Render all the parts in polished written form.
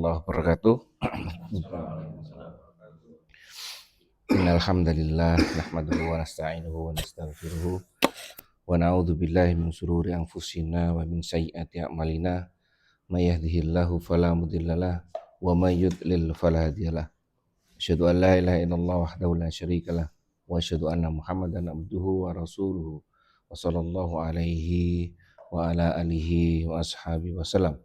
warahmatullahi wabarakatuh. Innal hamdalillah nahmaduhu wa nasta'inuhu wa nastaghfiruhu wa na'udzu billahi min shururi anfusina wa min sayyiati a'malina may yahdihillahu fala mudhillalah wa may yudlil fala hadiyalah. Asyhadu an la ilaha illallah wahdahu la syarikalah wa asyhadu anna Muhammadan abduhu wa rasuluhu wa sallallahu alaihi wa ala alihi wa ashabihi wasallam.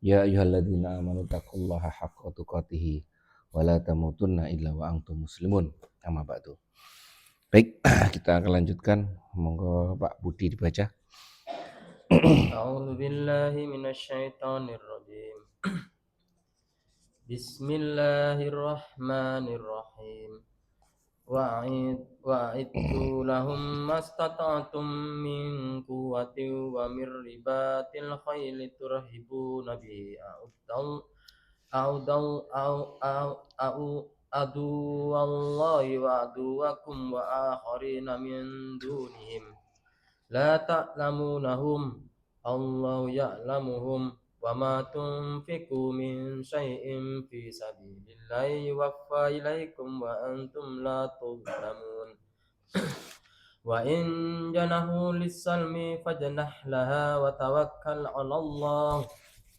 Ya ayyuhalladzina amanu taqullaha haqqa tuqatih wa la tamutunna illa wa antum muslimun. Amma ba'du. Baik, kita akan lanjutkan. Monggo Pak Budi dibaca. A'udzu billahi minasyaitonir rajim. Bismillahirrahmanirrahim. Wa'iddu lahum mastata'tum min quwwatin wa min ribatil khayli turhibuna bihi aduwallahi wa aduwakum wa akharina min dunihim la ta'lamunahum Allahu ya'lamuhum wa ma tunfiqu min syai'in fi sabilillahi yuwaffa ilaikum wa antum la tuzlamun. Wa in janahu lis-salmi fajnah laha wa tawakkal 'ala Allah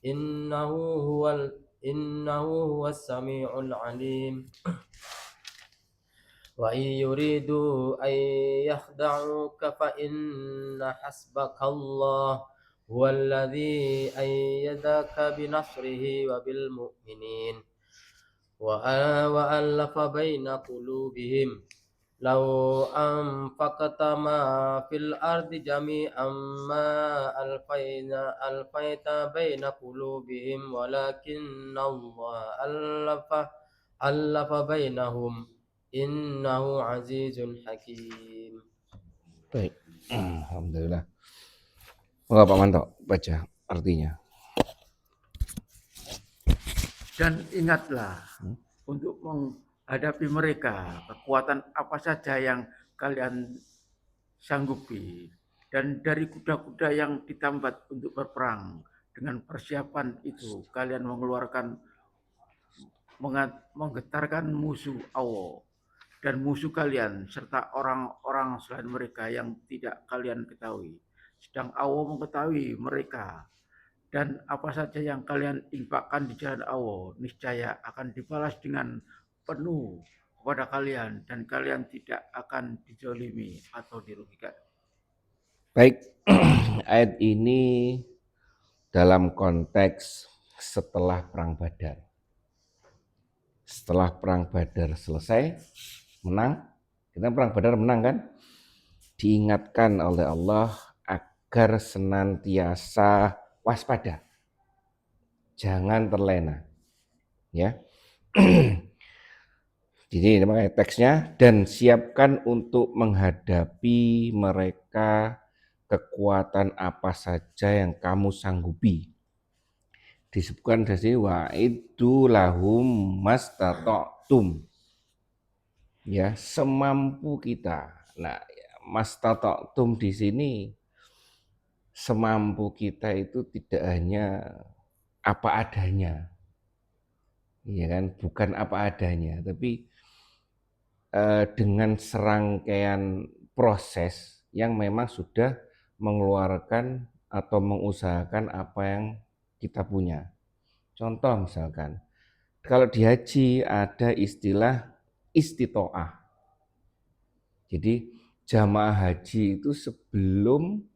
innahu huwas sami'ul 'alim. Wa in yuridu an yakhda'uka fa inna hasbakallah huwallazi ayyadaka binasrihi wa bil mu'minin wa alafa baina qulubihim law anfaqta ma fil ardi jami'an ma alfaita baina qulubihim walakinna Allah alafa bainahum innahu azizun hakim. Baik, alhamdulillah. Monggo Pak Manto baca artinya. Dan ingatlah untuk menghadapi mereka kekuatan apa saja yang kalian sanggupi, dan dari kuda-kuda yang ditambat untuk berperang. Dengan persiapan itu kalian menggetarkan musuh Allah dan musuh kalian serta orang-orang selain mereka yang tidak kalian ketahui. Sedang Allah mengetahui mereka, dan apa saja yang kalian infakkan di jalan Allah niscaya akan dibalas dengan penuh kepada kalian, dan kalian tidak akan dizalimi atau dirugikan. Baik, ayat ini dalam konteks setelah perang Badar. Setelah perang Badar selesai, menang, kita perang Badar menang kan? Diingatkan oleh Allah agar senantiasa waspada, jangan terlena, ya. Jadi ini makanya teksnya, dan siapkan untuk menghadapi mereka kekuatan apa saja yang kamu sanggupi. Disebutkan di sini wa'iddu lahum mastata'tum. Ya, semampu kita. Nah, mastata'tum di sini semampu kita itu tidak hanya apa adanya. Ya kan, bukan apa adanya, tapi dengan serangkaian proses yang memang sudah mengeluarkan atau mengusahakan apa yang kita punya. Contoh misalkan, kalau di haji ada istilah istitoah. Jadi jamaah haji itu sebelum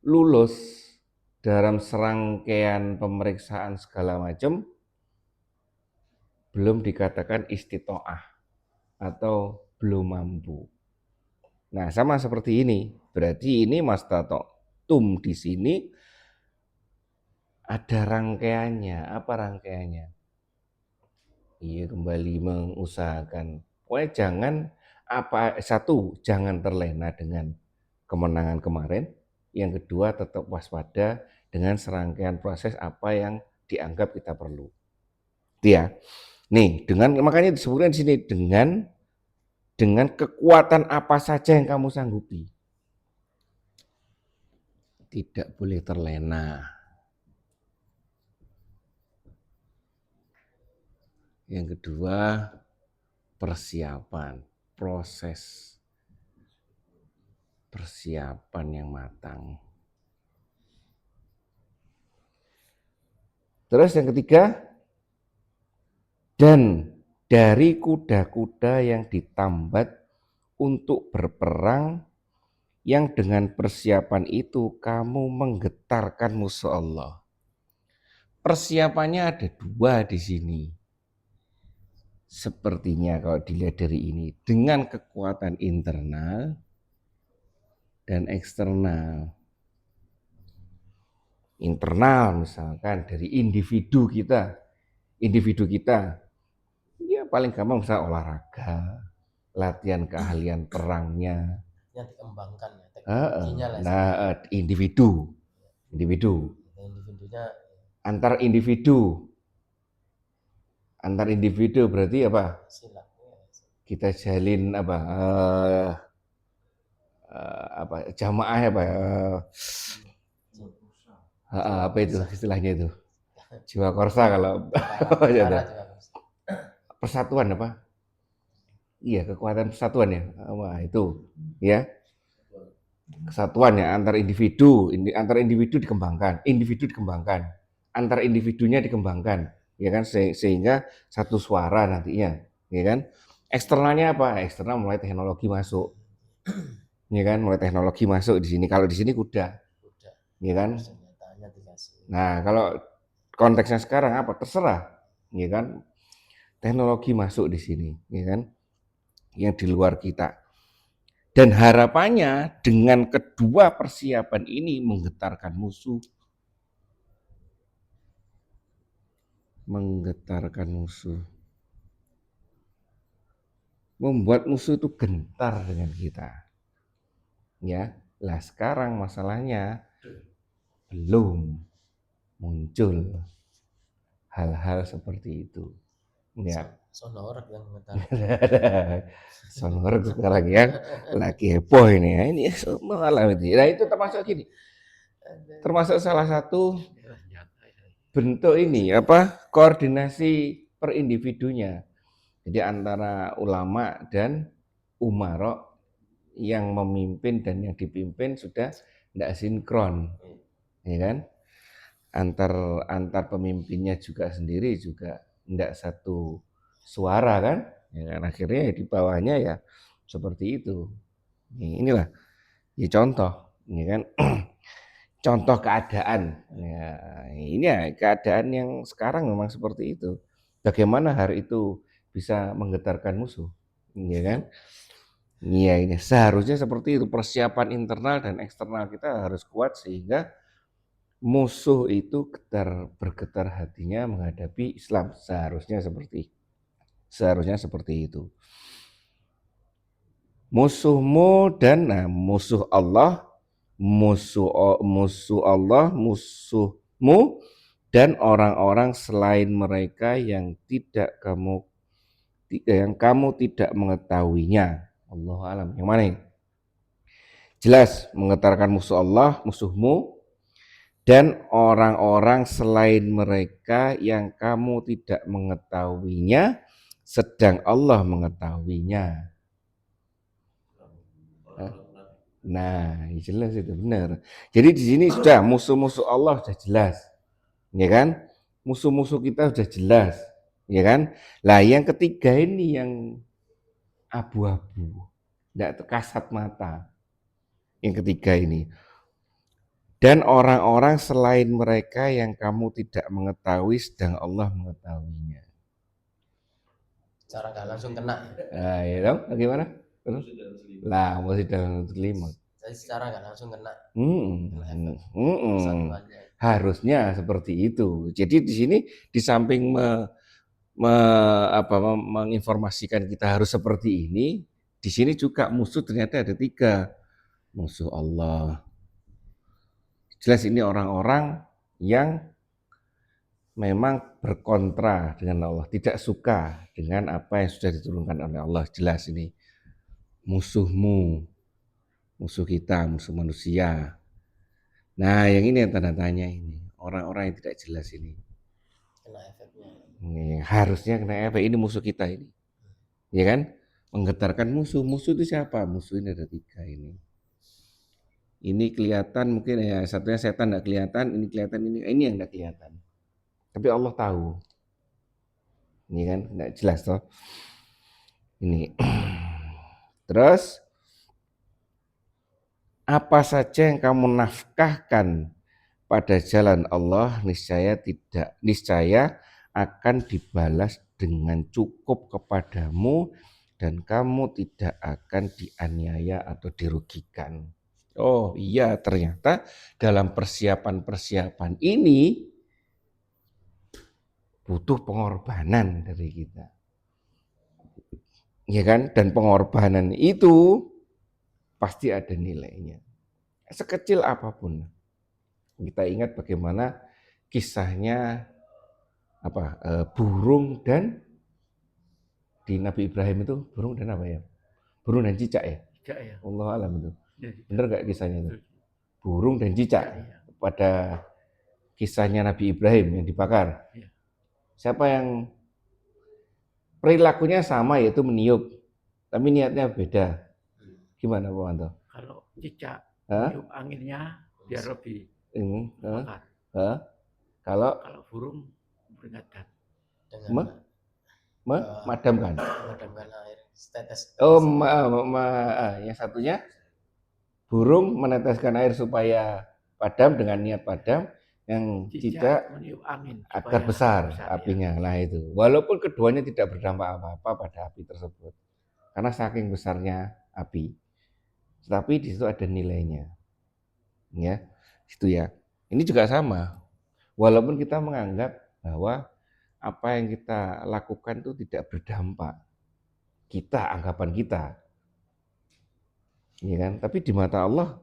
lulus dalam serangkaian pemeriksaan segala macam, belum dikatakan istitoah atau belum mampu. Nah, sama seperti ini. Berarti ini mastata'tum di sini ada rangkaiannya. Apa rangkaiannya? Iya, kembali mengusahakan. Pokoknya jangan terlena dengan kemenangan kemarin. Yang kedua, tetap waspada dengan serangkaian proses apa yang dianggap kita perlu. Ya. Nih, makanya disebutkan di sini dengan kekuatan apa saja yang kamu sanggupi. Tidak boleh terlena. Yang kedua, persiapan, proses persiapan yang matang. Terus yang ketiga, dan dari kuda-kuda yang ditambat untuk berperang, yang dengan persiapan itu kamu menggetarkan musuh Allah. Persiapannya ada dua di sini. Sepertinya kalau dilihat dari ini, dengan kekuatan internal dan eksternal. Internal misalkan dari individu kita, ya paling gampang misalnya olahraga, latihan keahlian perangnya. Yang dikembangkan ya, teknologinya lah. Nah, individu Individunya antar individu berarti apa? silat. Kita jalin apa? Jamaah apa? Apa itu istilahnya itu? Jiwa korsa kalau persatuan apa? Iya, kekuatan persatuan ya. Wah, itu ya. Kesatuan ya antar individu dikembangkan, antar individunya dikembangkan, ya kan, sehingga satu suara nantinya, ya kan. Eksternalnya apa? Eksternal mulai teknologi masuk, ya kan, mulai teknologi masuk di sini. Kalau di sini kuda, ya kan. Nah, kalau konteksnya sekarang apa? Terserah, ya kan. Teknologi masuk di sini, ya kan, yang di luar kita. Dan harapannya dengan kedua persiapan ini menggetarkan musuh. Membuat musuh itu gentar dengan kita. Ya, lah sekarang masalahnya belum muncul hal-hal seperti itu. Ya. Sonorek yang getar. Sonorek sekarang ya, lagi heboh ini ya. Ini malah itu. Nah, itu termasuk gini. Termasuk salah satu bentuk ini apa? Koordinasi per individunya. Jadi antara ulama dan umarok yang memimpin dan yang dipimpin sudah tidak sinkron, ya kan? Antar pemimpinnya juga sendiri juga tidak satu suara kan? Ya kan? Akhirnya di bawahnya ya seperti itu. Inilah ya contoh, ya kan? Contoh keadaan. Ya, ini ya keadaan yang sekarang memang seperti itu. Bagaimana hari itu bisa menggetarkan musuh, ya kan? Iya, ini seharusnya seperti itu. Persiapan internal dan eksternal kita harus kuat sehingga musuh itu bergetar hatinya menghadapi Islam. Seharusnya seperti itu. Musuhmu dan musuh Allah, musuhmu dan orang-orang selain mereka yang kamu tidak mengetahuinya. Allahu a'lam. Yang mana ini? Jelas menggetarkan musuh Allah, musuhmu, dan orang-orang selain mereka yang kamu tidak mengetahuinya, sedang Allah mengetahuinya. Nah, jelas itu benar. Jadi di sini sudah musuh-musuh Allah sudah jelas, ya kan? Musuh-musuh kita sudah jelas, ya kan? Lah yang ketiga ini yang abu-abu, tidak kasat mata. Yang ketiga ini, dan orang-orang selain mereka yang kamu tidak mengetahui sedang Allah mengetahuinya. Cara nggak langsung kena. Nah, ya dong, bagaimana? Terus? Lah, masih dalam selimut. Jadi secara nggak langsung kena. Harusnya seperti itu. Jadi di sini di samping menginformasikan kita harus seperti ini, di sini juga musuh ternyata ada 3. Musuh Allah. Jelas ini orang-orang yang memang berkontra dengan Allah, tidak suka dengan apa yang sudah diturunkan oleh Allah. Jelas ini musuhmu, musuh kita, musuh manusia. Nah, yang ini yang tanda tanya ini, orang-orang yang tidak jelas ini. Kena efeknya. Harusnya kena efek, ini musuh kita ini. Ya kan? Menggetarkan musuh. Musuh itu siapa? Musuh ini ada 3 ini. Ini kelihatan mungkin ya, satunya setan enggak kelihatan, ini kelihatan, ini yang enggak kelihatan. Tapi Allah tahu. Ini kan enggak jelas toh. Ini. Terus apa saja yang kamu nafkahkan pada jalan Allah niscaya akan dibalas dengan cukup kepadamu dan kamu tidak akan dianiaya atau dirugikan. Oh iya, ternyata dalam persiapan-persiapan ini butuh pengorbanan dari kita. Ya kan? Dan pengorbanan itu pasti ada nilainya. Sekecil apapun. Kita ingat bagaimana kisahnya burung dan di Nabi Ibrahim itu burung dan apa ya? Burung dan cicak ya? Cicak ya. Allah alam itu. Ya, Benar gak kisahnya itu? betul. Burung dan cicak Ya. pada kisahnya Nabi Ibrahim yang dibakar. Ya. Siapa yang perilakunya sama yaitu meniup, tapi niatnya beda. Gimana Pak Manto? Kalau cicak Hah? niup anginnya biar lebih Hah? bakar. Kalau burung peringatkan. dengan memadamkan. memadamkan air setetes. Oh, yang satunya burung meneteskan air supaya padam dengan niat padam, yang cicak meniup angin agar besar apinya. Nah itu, walaupun keduanya tidak berdampak apa-apa pada api tersebut, karena saking besarnya api, tetapi di situ ada nilainya, ya, itu ya. Ini juga sama, walaupun kita menganggap bahwa apa yang kita lakukan itu tidak berdampak, anggapan kita, ya kan? Tapi di mata Allah,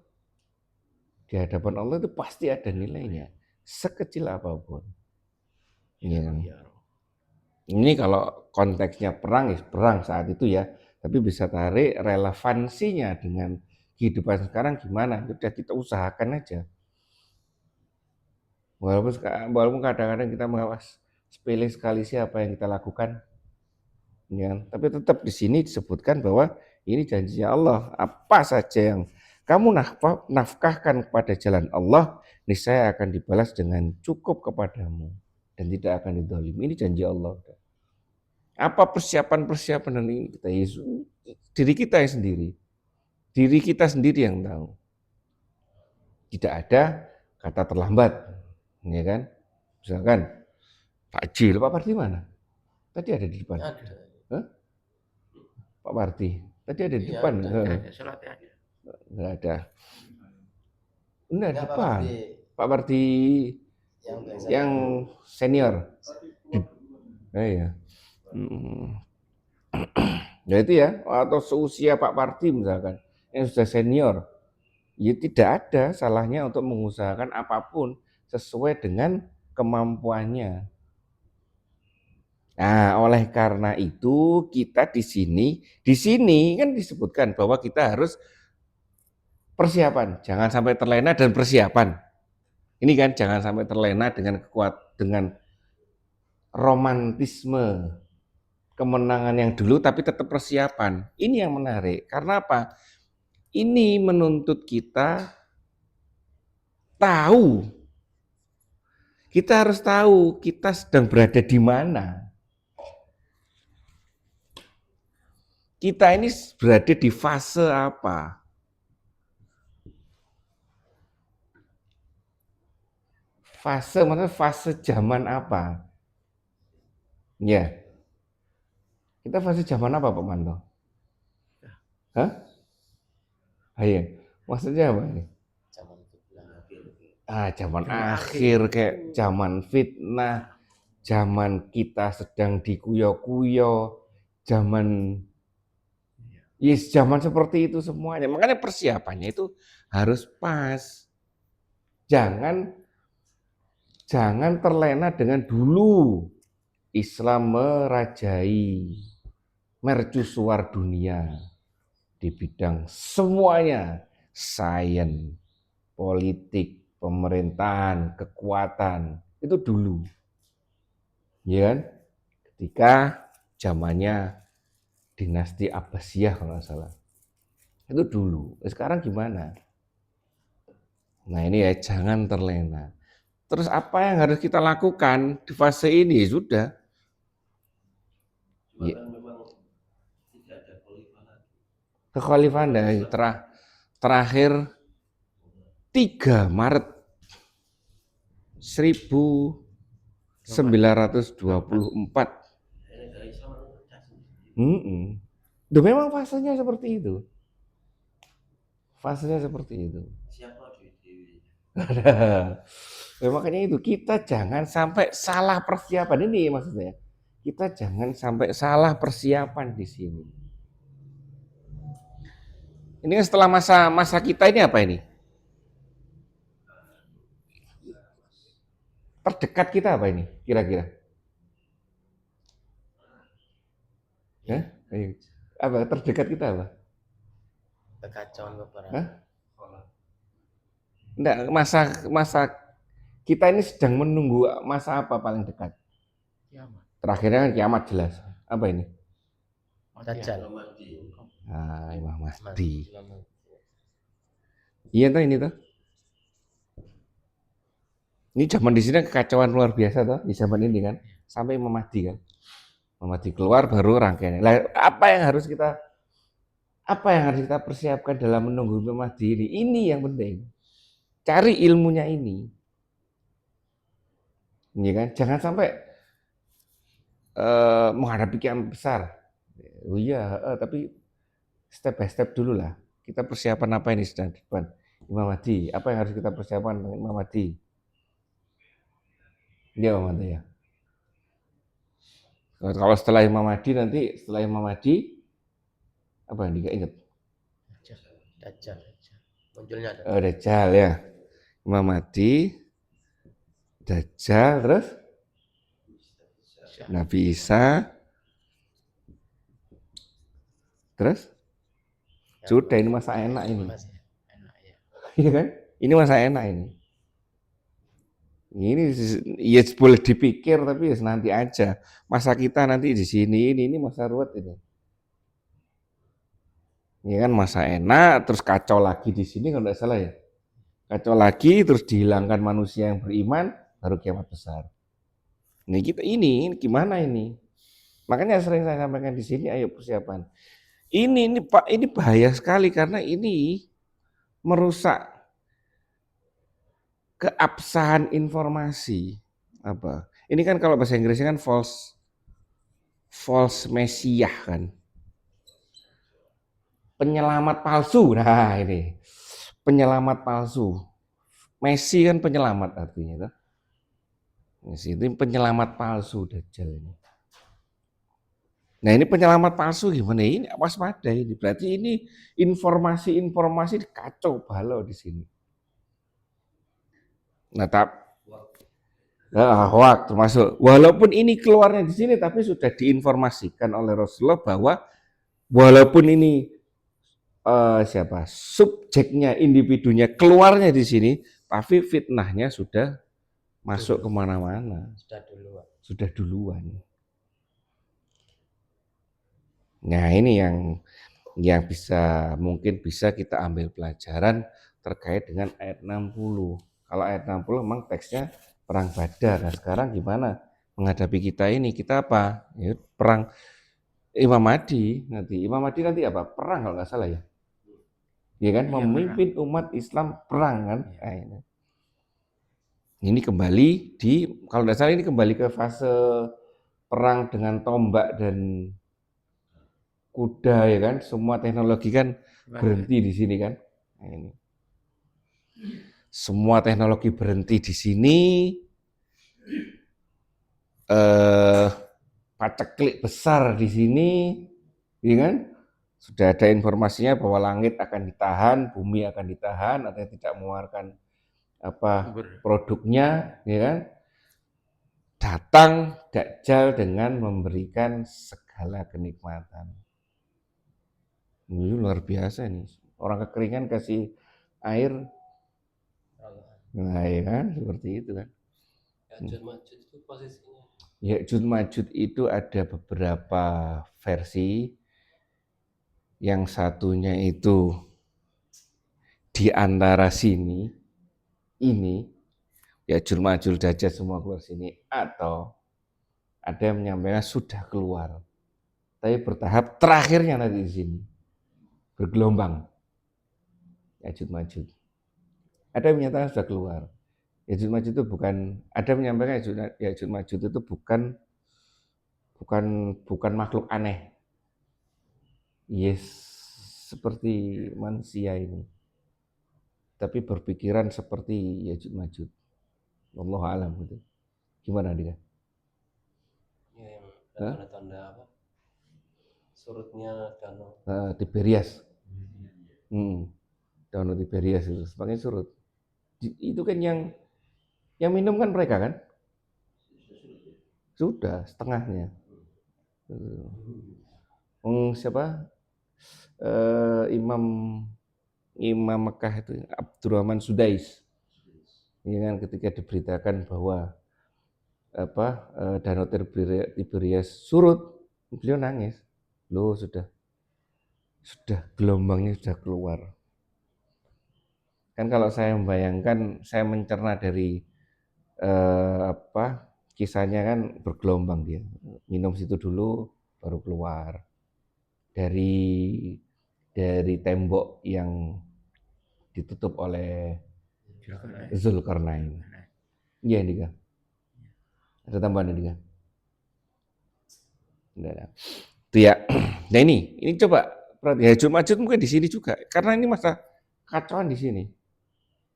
di hadapan Allah itu pasti ada nilainya, sekecil apapun. Ya kan? Ini kalau konteksnya perang, ya perang saat itu ya, tapi bisa tarik relevansinya dengan kehidupan sekarang gimana? Sudah kita usahakan aja. Walaupun kadang-kadang kita mengawas sepele sekali sih apa yang kita lakukan, ya kan? Tapi tetap di sini disebutkan bahwa ini janjinya Allah. Apa saja yang kamu nafkahkan kepada jalan Allah, niscaya akan dibalas dengan cukup kepadamu dan tidak akan didolimi. Ini janji Allah. Apa persiapan-persiapan ini kita Yesus, diri kita sendiri yang tahu. Tidak ada kata terlambat, ya kan? Misalkan Pak Parti mana? Tadi ada di depan. Hah? Pak Parti tadi ada di depan. Enggak ada. Enggak di depan. Pak Parti yang senior. Iya. Ya itu ya, atau seusia Pak Parti misalkan, yang sudah senior, ya tidak ada salahnya untuk mengusahakan apapun sesuai dengan kemampuannya. Nah, oleh karena itu kita di sini kan disebutkan bahwa kita harus persiapan, jangan sampai terlena dan persiapan. Ini kan jangan sampai terlena dengan romantisme kemenangan yang dulu tapi tetap persiapan. Ini yang menarik. Karena apa? Ini menuntut kita tahu. Kita harus tahu kita sedang berada di mana. Kita ini berada di fase apa? Maksudnya fase zaman apa? Ya. Kita fase zaman apa Pak Manto? Hah? Ayo, maksudnya apa ini? Zaman akhir, kayak zaman fitnah, zaman kita sedang dikuyo-kuyo, zaman seperti itu semuanya. Makanya persiapannya itu harus pas. Jangan terlena dengan dulu Islam merajai mercusuar dunia di bidang semuanya, sains, politik, pemerintahan, kekuatan, itu dulu. Ya kan? ketika zamannya dinasti Abbasiyah kalau nggak salah. Itu dulu. Sekarang gimana? Nah ini ya jangan terlena. Terus apa yang harus kita lakukan di fase ini? Sudah. Cuma Ya, kan memang tidak ada khalifah lagi. kekhalifahan dari terakhir 3 Maret 1924. Negara Islam kan pecah sendiri. Duh, memang fasenya seperti itu. Fasenya seperti itu. Siapa dewi-dewi? Ya, makanya itu kita jangan sampai salah persiapan ini maksudnya. Kita jangan sampai salah persiapan di sini. Ini kan setelah masa kita ini apa ini? Terdekat kita apa ini kira-kira? Ya? Ayo. Apa terdekat kita apa? Kekacauan beberapa. Hah? Enggak, masa kita ini sedang menunggu masa apa paling dekat? Kiamat. Terakhirnya kan kiamat jelas. Apa ini? Dajjal. Ah, Imam Mahdi. Imam- Iya toh ini toh. Ini zaman di sini kekacauan luar biasa toh di zaman ini kan. Sampai Imam Mahdi kan. Imam Mahdi keluar baru rangkaian. Lah, apa yang harus kita persiapkan dalam menunggu Imam Mahdi ini? Ini yang penting. Cari ilmunya ini. Iya kan? Jangan sampai menghadapi kiamat besar. Oh iya, tapi step by step dulu lah. Kita persiapan apa ini sedang di depan Imam Mahdi? Apa yang harus kita persiapan dengan Imam Mahdi? Iya, Imam Mahdi ya. Kalau setelah Imam Mahdi apa yang tidak ingat? Dajjal. Munculnya ada. Oh, Dajjal ya. Imam Mahdi, Dajjal, terus Nabi Isa, terus sudah ini masa enak ini. Masih enak ya. Iya kan? Ini masa enak ini. Ini ya boleh dipikir tapi ya nanti aja. Masa kita nanti di sini ini masa ruwet ini. Ini kan masa enak terus kacau lagi di sini kalau tidak salah ya. Kacau lagi terus dihilangkan manusia yang beriman baru kiamat besar. Ini kita ini gimana ini? Makanya sering saya sampaikan di sini ayo persiapan. Ini Pak, ini bahaya sekali karena ini merusak keabsahan informasi. Apa? Ini kan kalau bahasa Inggrisnya kan false messiah kan. Penyelamat palsu. Nah, ini. Penyelamat palsu. Messi kan penyelamat artinya tuh. Messi itu penyelamat palsu Dajjal ini. Nah, ini penyelamat palsu gimana? Ini waspada ini. Berarti ini informasi kacau balau di sini. Nah, hoax termasuk. Walaupun ini keluarnya di sini, tapi sudah diinformasikan oleh Rasulullah bahwa walaupun ini subjeknya, individunya keluarnya di sini, tapi fitnahnya sudah masuk kemana-mana. Sudah duluan. Nah ini yang mungkin bisa kita ambil pelajaran terkait dengan ayat 60. Kalau ayat 60 memang teksnya perang Badar. Nah sekarang gimana menghadapi kita ini? Kita apa? Ya, perang Imam Mahdi nanti. Imam Mahdi nanti apa? Perang kalau nggak salah ya. Ya kan, memimpin umat Islam perang kan. Nah, ini kembali kalau nggak salah ini kembali ke fase perang dengan tombak dan kuda ya kan, semua teknologi kan berhenti di sini kan. Nah, ini. Semua teknologi berhenti di sini. Paceklik besar di sini, ya kan? Sudah ada informasinya bahwa langit akan ditahan, bumi akan ditahan, atau tidak mengeluarkan produknya, ya kan? Datang Dajjal dengan memberikan segala kenikmatan. Ini luar biasa nih. Orang kekeringan kasih air. Nah, ya kan? Seperti itu kan. Ya'juj Ma'juj itu posisinya Ya'juj Ma'juj itu ada beberapa versi. Yang satunya itu di antara sini, ini, Ya'juj Ma'juj Dajjal semua keluar sini, atau ada yang menyampaikan sudah keluar, tapi bertahap terakhirnya nanti di sini, bergelombang. Ya'juj Ma'juj. Ada yang menyatakan sudah keluar. Ya'juj Ma'juj itu bukan, ada yang menyampaikan Ya'juj Ma'juj itu bukan makhluk aneh. Yes, seperti manusia ini, tapi berpikiran seperti Ya'juj Ma'juj. Wallahu a'lam gitu. Gimana dia? Ya, yang tanda-tanda apa? Surutnya danau. Tiberias. Danau Tiberias itu sebagai surut. Itu kan yang minum kan mereka kan? Sudah setengahnya. Siapa? Imam Mekah itu Abdurrahman Sudais. Ini kan ketika diberitakan bahwa Danau Tiberias surut, beliau nangis. Loh, sudah gelombangnya sudah keluar. Kan kalau saya membayangkan, saya mencerna dari kisahnya kan bergelombang dia. Minum situ dulu baru keluar. Dari tembok yang ditutup oleh Zulkarnain. Iya nih kan. Ada tambahan nih kan. Itu ya. Nah ini coba perhatikan. Ya'juj Ma'juj mungkin di sini juga, karena ini masa kacauan di sini.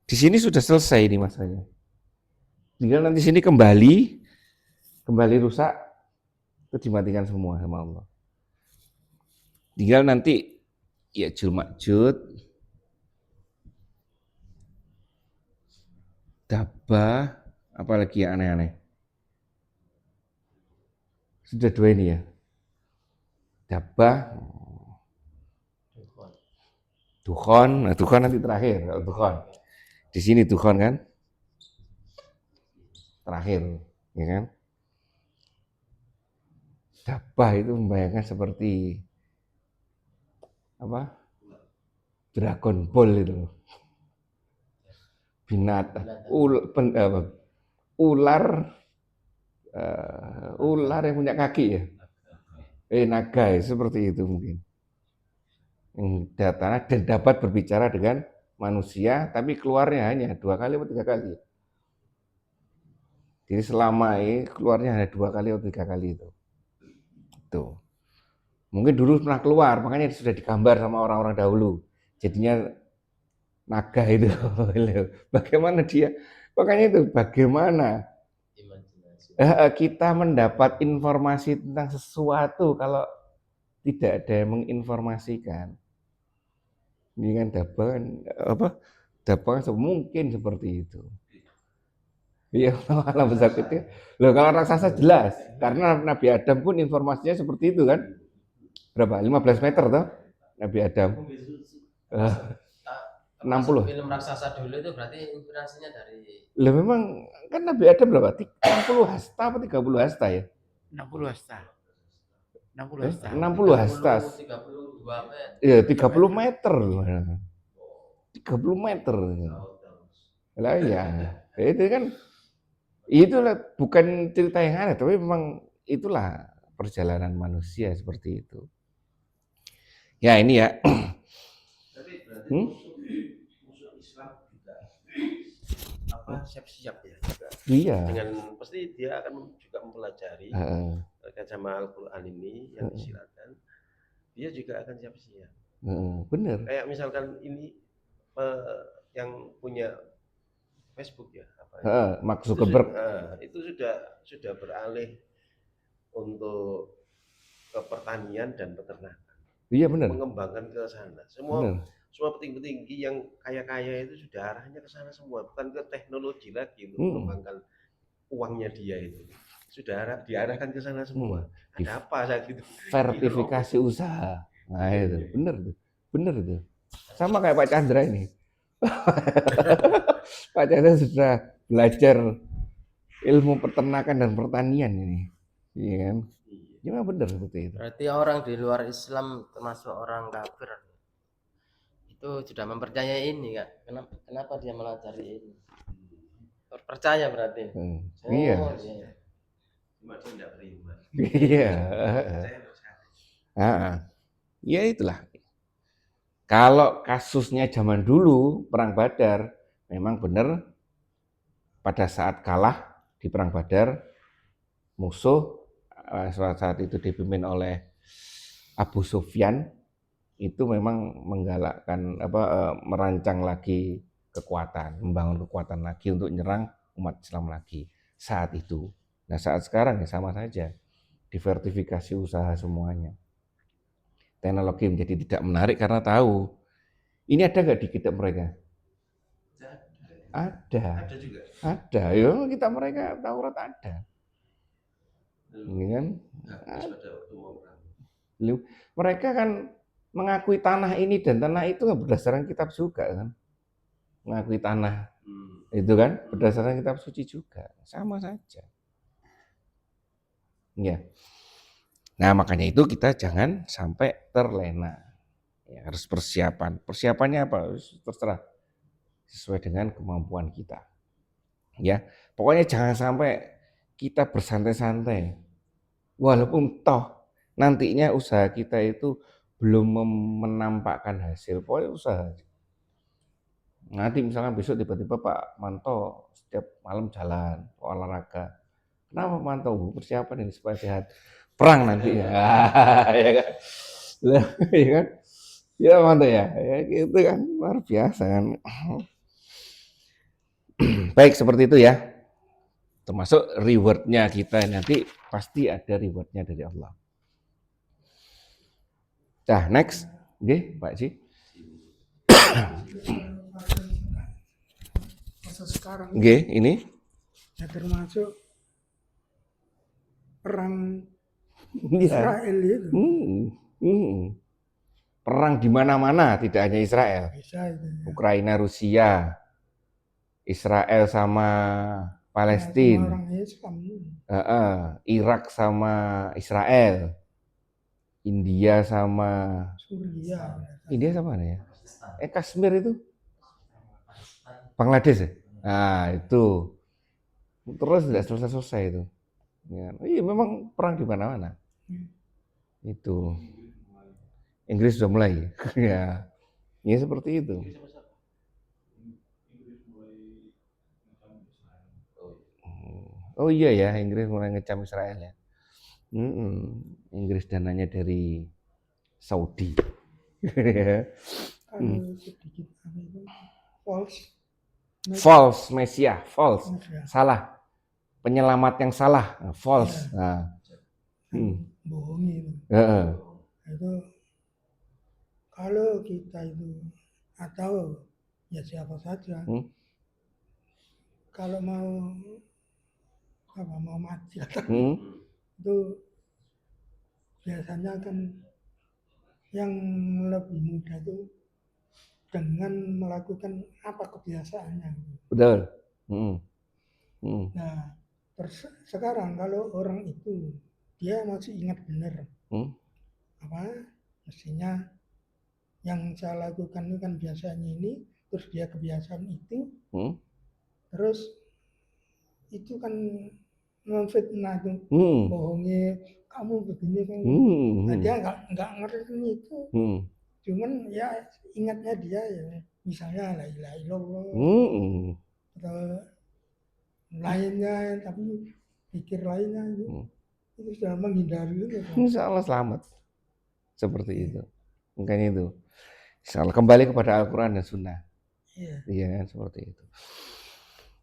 Di sini sudah selesai ini masanya. Tinggal nanti sini kembali rusak, itu dimatikan semua sama Allah. Tinggal nanti Ya'juj Ma'juj, Dabah, apalagi yang aneh-aneh. Sudah dua ini ya. Dabah, Dukhon. Nah, Dukhon nanti terakhir. Dukhon. Di sini Dukhon kan? Terakhir, ya kan? Dabah itu membayangkan seperti apa? Dragon Ball itu. Binatang, ular yang punya kaki ya. Naga ya, seperti itu mungkin. Yang datang dan dapat berbicara dengan manusia, tapi keluarnya hanya 2 kali atau 3 kali. Jadi selama ini keluarnya hanya 2 kali atau 3 kali itu. Tuh. Mungkin dulu pernah keluar, makanya sudah digambar sama orang-orang dahulu. Jadinya naga itu. Bagaimana dia? Makanya itu bagaimana kita mendapat informasi tentang sesuatu kalau tidak ada yang menginformasikan. Ini kan Dabah mungkin seperti itu. Iya, alam besar kecil. Loh, kalau raksasa jelas, karena Nabi Adam pun informasinya seperti itu kan. Berapa? 15 meter toh Nabi Adam. 60. Film raksasa dulu itu berarti inspirasinya dari. Lah memang kan Nabi Adam berapa? 60 hasta apa 30 hasta ya? 60 hasta. 60 hasta. 60 hasta. 32 meter. Iya, 30 meter. 30 meter. Lah iya. Itu kan itulah bukan cerita yang aneh, tapi memang itulah perjalanan manusia seperti itu. Ya ini ya. Tapi berarti musuh Islam juga siap-siap ya juga. Iya. Dengan pasti dia akan juga mempelajari terkait sama Al-Quran ini yang disilakan. Dia juga akan siap-siap. Bener. Kayak misalkan ini yang punya Facebook ya, Mark Zuckerberg. Itu sudah beralih untuk ke pertanian dan peternakan. Iya benar. Mengembangkan ke sana. Semua petinggi-petinggi yang kaya-kaya itu sudah arahnya ke sana semua, bukan ke teknologi lagi untuk mengembangkan uangnya dia itu. Sudah diarahkan ke sana semua. Ada apa saat itu? Vertifikasi usaha. Nah itu benar itu. Sama kayak Pak Chandra ini. Pak Chandra sudah belajar ilmu peternakan dan pertanian ini. Iya kan? Iya. Ya memang benar seperti itu. Berarti orang di luar Islam termasuk orang kafir itu sudah mempercayai ini Kak. Kenapa dia melajari ini? Percaya berarti. Iya. Oh, iya. Cuma dia tidak beriman. Iya. Percaya percaya. Ya itulah. Kalau kasusnya zaman dulu perang Badar, memang benar pada saat kalah di perang Badar, musuh saat itu dipimpin oleh Abu Sufyan itu memang menggalakkan merancang lagi kekuatan, membangun kekuatan lagi untuk menyerang umat Islam lagi saat itu. Nah saat sekarang ya sama saja, diversifikasi usaha semuanya. Teknologi menjadi tidak menarik karena tahu ini ada nggak di kitab mereka? Ada. Ada juga. Ada, yo kita mereka Taurat ada. Ini kan? Habis pada waktu mau perang. Mereka kan mengakui tanah ini dan tanah itu kan berdasarkan kitab juga kan, mengakui tanah itu kan berdasarkan kitab suci juga, sama saja. Ya. Nah makanya itu kita jangan sampai terlena. Ya, harus persiapan. Persiapannya apa? Terserah sesuai dengan kemampuan kita. Ya, pokoknya jangan sampai kita bersantai-santai. Walaupun toh nantinya usaha kita itu belum menampakkan hasil, pokoknya usaha. Nanti misalnya besok tiba-tiba Pak Manto setiap malam jalan olahraga. Kenapa Manto? Persiapan ini supaya sehat. Perang nantinya. Ya kan? Ya kan? Ya Manto ya. Ya gitu kan. Luar biasa kan. Baik seperti itu ya. Termasuk rewardnya kita nanti pasti ada rewardnya dari Allah. Nah, next. Oke, Pak Ci. Masa sekarang Oke, ini ya termasuk perang ya. Israel itu Perang di mana-mana, tidak hanya Israel. bisa itu ya. Ukraina, Rusia, Israel sama Palestina, Orang Islam Irak sama Israel, India sama mana ya? Kashmir itu Bangladesh ya? Nah itu terus tidak selesai itu. Ya, iya memang perang di mana-mana. Itu Inggris sudah mulai. Ya, ya seperti itu. Oh iya ya, Inggris mulai ngecam Israel ya. Inggris dananya dari Saudi. kalau sedikit itu False Messiah, false, salah, penyelamat yang salah, false. Nah, bohongi itu. Itu kalau kita itu atau ya siapa saja kalau mau mati itu biasanya kan yang lebih mudah itu dengan melakukan apa kebiasaannya. Betul. Nah, sekarang kalau orang itu dia masih ingat benar mestinya yang saya lakukan itu kan biasanya ini, terus dia kebiasaan itu, terus itu kan memfitnah tuh, bohongnya kamu begini kan, nah, dia nggak ngerti itu, cuman ya ingatnya dia ya misalnya la ilaha illallah atau lainnya, tapi pikir lainnya itu sudah menghindari itu. Insya Allah selamat seperti itu. Makanya itu insya Allah kembali kepada Al-Quran dan Sunnah. Iya seperti itu.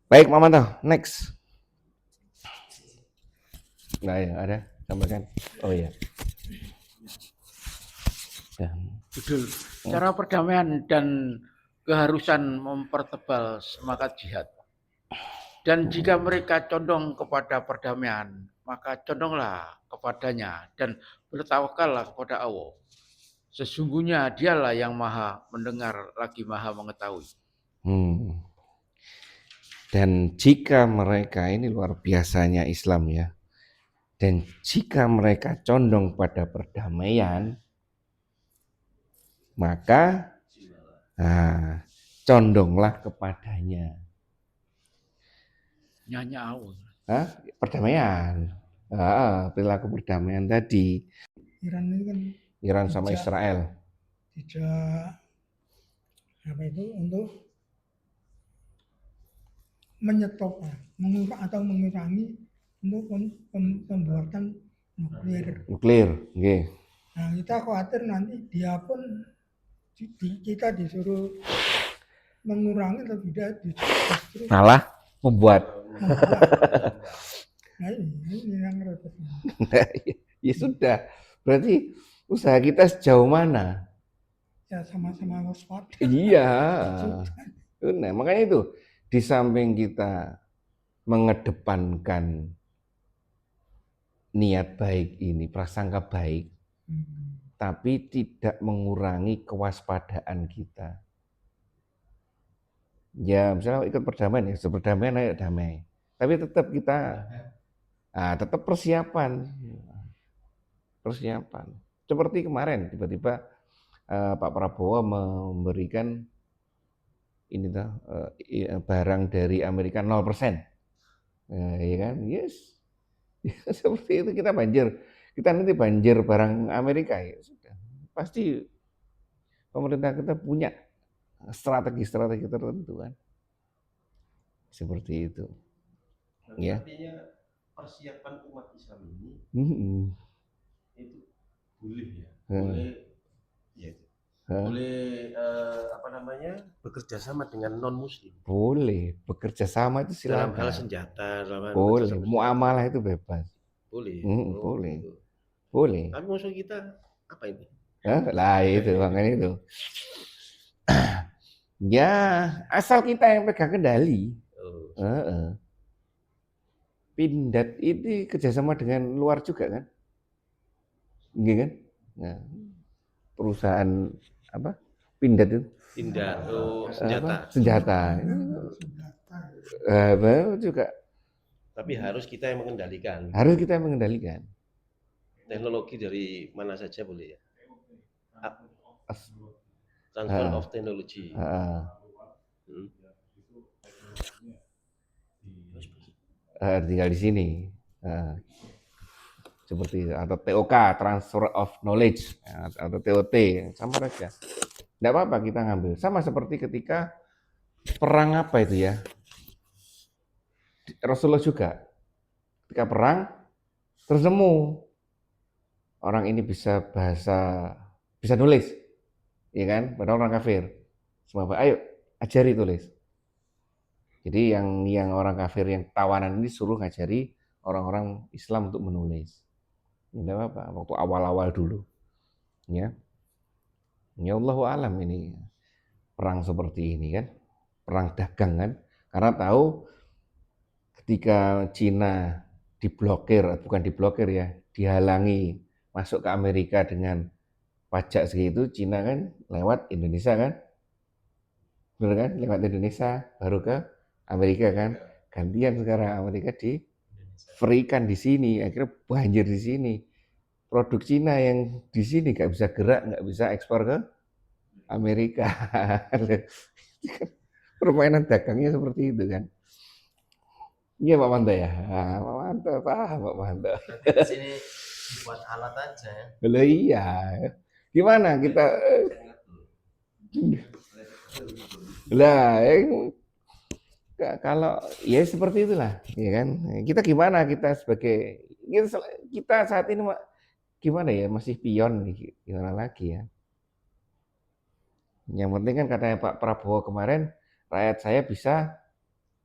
Baik Mama Manto, next. Nah ya ada tambahkan. Oh iya. Judul cara perdamaian dan keharusan mempertebal semangat jihad. Dan jika mereka condong kepada perdamaian, maka condonglah kepadanya dan bertawakallah kepada Allah. Sesungguhnya dialah yang maha mendengar lagi maha mengetahui. Dan jika mereka ini luar biasanya Islam ya, Dan jika mereka condong pada perdamaian, maka condonglah kepadanya. Nyanyi awal. Perdamaian. Perilaku perdamaian tadi. Iran ini kan Iran sama Israel. Tidak untuk menyetop atau mengurangi untuk pembuatan nuklir. Okay. Nah, kita khawatir nanti dia pun kita disuruh mengurangi atau tidak, justru malah membuat. Nah, ini yang repot. Ya sudah, berarti usaha kita sejauh mana? Ya sama-sama waspada. Iya. Nah, makanya itu di samping kita mengedepankan niat baik ini, prasangka baik, tapi tidak mengurangi kewaspadaan kita. Ya, misalnya ikut perdamaian, ya perdamaian ayo damai. Tapi tetap kita tetap persiapan. Seperti kemarin tiba-tiba Pak Prabowo memberikan ini barang dari Amerika 0%. Ya kan? Yes. Seperti itu kita nanti banjir barang Amerika, ya sudah. Pasti pemerintah kita punya strategi tertentu kan. Seperti itu. Ya. Artinya persiapan umat Islam ini itu boleh ya. Boleh bekerja sama dengan non muslim. Boleh, bekerja sama itu silakan. Dalam hal senjata, boleh, muamalah itu bebas. Boleh. Boleh. Boleh. Tapi musuh kita apa ini? Lah itu makanya itu. Ya, asal kita yang pegang kendali. Pindad ini kerjasama dengan luar juga kan? Iya kan? Nah, perusahaan apa? Pindad itu. Pindad, senjata. Senjata. Juga. Tapi harus kita yang mengendalikan. Teknologi dari mana saja boleh ya? Transfer of technology. Tinggal di sini. Seperti itu. Atau TOK, transfer of knowledge, atau TOT, sama saja. Tidak apa-apa kita ngambil. Sama seperti ketika perang apa itu ya? Rasulullah juga. Ketika perang, terus nemu orang ini bisa nulis, ya kan? Padahal orang kafir. Semua, ayo ajari tulis. Jadi yang orang kafir yang tawanan ini suruh ngajari orang-orang Islam untuk menulis. Tidak apa-apa, waktu awal-awal dulu. Ya. Ya Allahu alam ini perang seperti ini kan. Perang dagang kan. Karena tahu ketika Cina bukan diblokir ya, dihalangi masuk ke Amerika dengan pajak segitu, Cina kan lewat Indonesia kan. Benar kan? Lewat Indonesia baru ke Amerika kan. Gantian sekarang Amerika di free-kan di sini, akhirnya banjir di sini. Produk Cina yang di sini nggak bisa gerak, nggak bisa ekspor ke Amerika. Permainan dagangnya seperti itu kan. Iya Pak Manto ya. Pak Manto, Pak Manto. Di sini buat alat aja. Loh iya. Gimana kita? Lah, kalau ya seperti itulah, ya kan. Kita gimana kita sebagai kita saat ini gimana ya, masih pion nih, gimana lagi ya. Yang penting kan katanya Pak Prabowo kemarin, rakyat saya bisa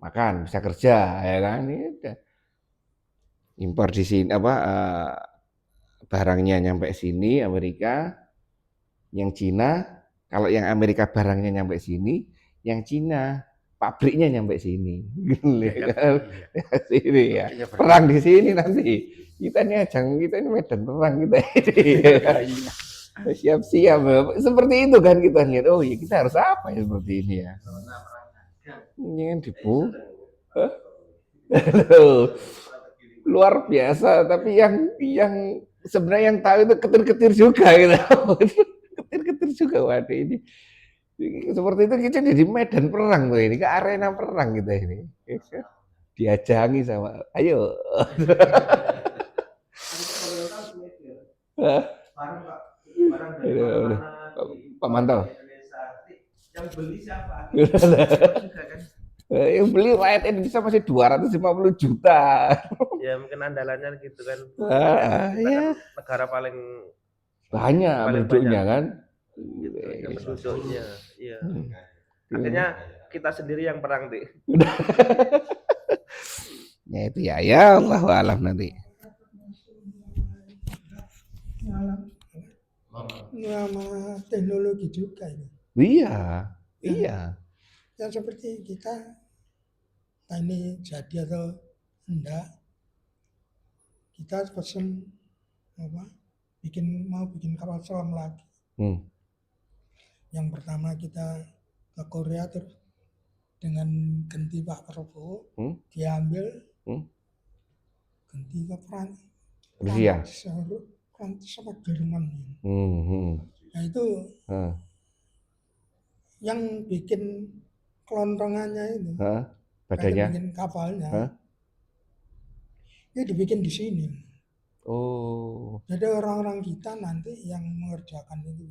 makan, bisa kerja, ya kan. Ini udah impor di sini barangnya nyampe sini Amerika, yang Cina, kalau yang Amerika barangnya nyampe sini, yang Cina pabriknya nyampe sini. Sini ya. Perang di sini nanti. Kita ini medan perang kita ini. Siap-siap. Seperti itu kan kita lihat. Oh ya kita harus apa ya seperti ini ya. Ini kan luar biasa, tapi yang sebenarnya yang tahu itu ketir-ketir juga gitu. Ketir-ketir juga, waduh ini seperti itu kita jadi medan perang tuh ini, ke arena perang kita ini. Diajangi sama, ayo. Barang Pak, barang dari mana-mana Pak Manto. Indonesia. Yang beli siapa? Juga kan. Yang beli rakyat Indonesia masih 250 juta. Ya mungkin andalannya gitu kan. Kita Ya. kan negara paling Banyak penduduknya kan. gitu, ya, penduduknya. Iya. Akhirnya kita sendiri yang perang, Dik. Ya itu ya Allahu alam nanti. Nama teknologi juga ini. Iya. Ya seperti kita ini jadi atau enggak, kita pesen mau bikin kapal selam lagi. Yang pertama kita ke Korea, terus dengan ganti Pak Prabowo diambil ganti ke Prancis sama Jerman. Nah itu yang bikin kelontongannya itu, badannya, bikin kapalnya, itu dibikin di sini. Oh. Jadi orang-orang kita nanti yang mengerjakan itu.